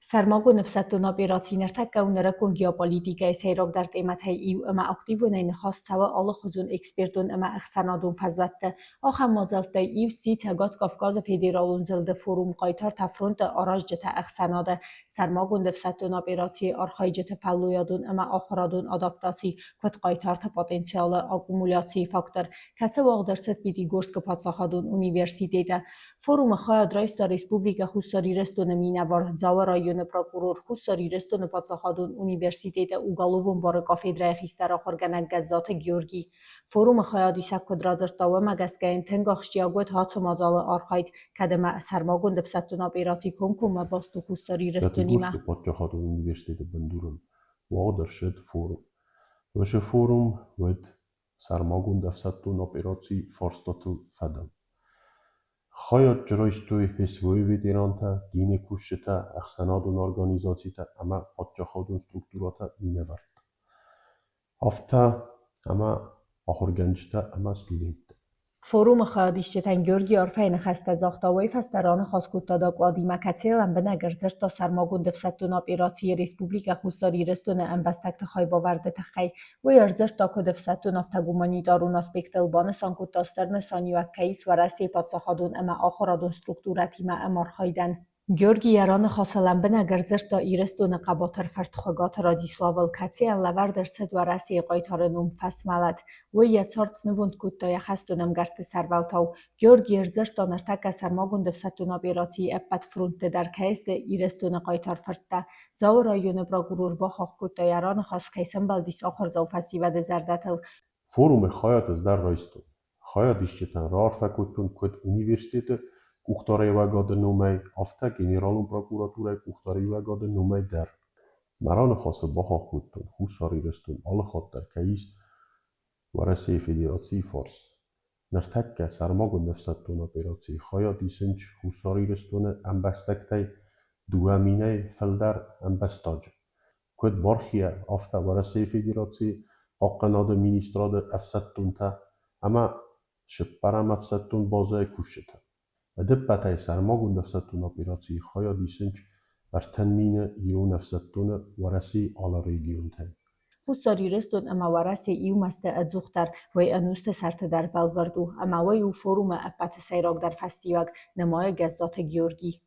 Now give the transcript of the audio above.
Sarmago nefsettun operationer takka unerakun geopolitika seyrog dar temat hay iu ama aktivun ein khas sawa alle khuzun expertun ama axsanadun fazlatte آخر مازالتا ایو سی تگات کافکاز فدرالون زلده فوروم قایتار تفرونت آراج جتا اخسناده سرماگون دفستون اپیراتی آرخای جتا فلویادون اما آخرادون آداپتاتی کت قایتار تا پوتنسیال اکومولاتی فاکتور کتسه واغدرست بیدی گورسک پاتساخادون اونیورسیتیده فوروم خواهد رئیس دا ریسپوبلیکا خوستاری رستون مینوار زاو رایون پراکورور خوستاری رستون پاتساخادون اونیورسیتیده اوگالوون بار کافیدره خیستر آخرگنک گزات گیورگی فوروم خیادی سکود رازرتاوه مگسکین تنگاخشیاگوت هاتو مازال آرخاید کدما سرماگون دفستون اپیراتی کنکوم باستو خوستاری رستونیمه. Categorisch potjahad Universiteit Bendurum. Wader shed forum. Weshe forum wed sarmagun dafsatun operatie forstatul fadam. Khayat jroistui hisvoi veteranta, gine kusheta, axsanadun organizacita, ama potjahadun strukturata minevart. Hafta ama ahorganjta ama student. فوروم خیادیشتن گرگی آرفین خسته زاختاوی فستران خاصکوت داکلادی مکتیل به نگرزر تا سرماگون دفستون اپیراتی ریسپوبلیکا خوستاری رستون انبستکت خای باورده تخی و یرزر تا که دفستون افتگومانی دارون اسپیکتل بان سانکوت داسترن سانیوک کیس و رسی پادساخادون اما آخرادون سترکتوراتی ما امار خایدن. گیورگی یران خاصلن به نگرزر تا ایرستون قباتر فرتخگات رادیسلاول کتیل لوردر صد و رسی قایتارنوم فسمالد و یتارت نوند کود خستونم گرت سرولتاو گیورگی ارزر تا نرتک سرماگون دفستون اپیراتی اپت فرونت در کیست ایرستون قایتار فرته زاو رایون براگورور با خاک کود یران خاص کیسن بلدیس آخر زاو فسی و دزردتل فوروم خایات از در رایستون. خایات ایشتن رار فکوتون کد اونیورسیته کوختاری وگاد نومی افتا گنرالون پروکوراتورای کوختاری وگاد نومی در مران خاص باها خودتون خوصاری رستون آل خاط در کیس ورسی فدراتی فارس نرتک سرماگون نفستون اپیراتی خایاتی سنج خوصاری رستون انبستکتی دوامینه فلدر انبستاج کد بارخیه افتا ورسی فدراتی اقناد مینیستراد افستون تا اما شپرم افستون بازای کوشته دبتای سرماگون دفستون اپیراتی خواهد دیسنج بر تنمین ایو نفستون ورسی آل ریگیون تای. خوستاری رستون اما ورسی ایو مست ادزوختر و انوست سرت در بلوردو اما ویو فوروم اپت سیراک در فستیوگ نمای گزات گیورگی.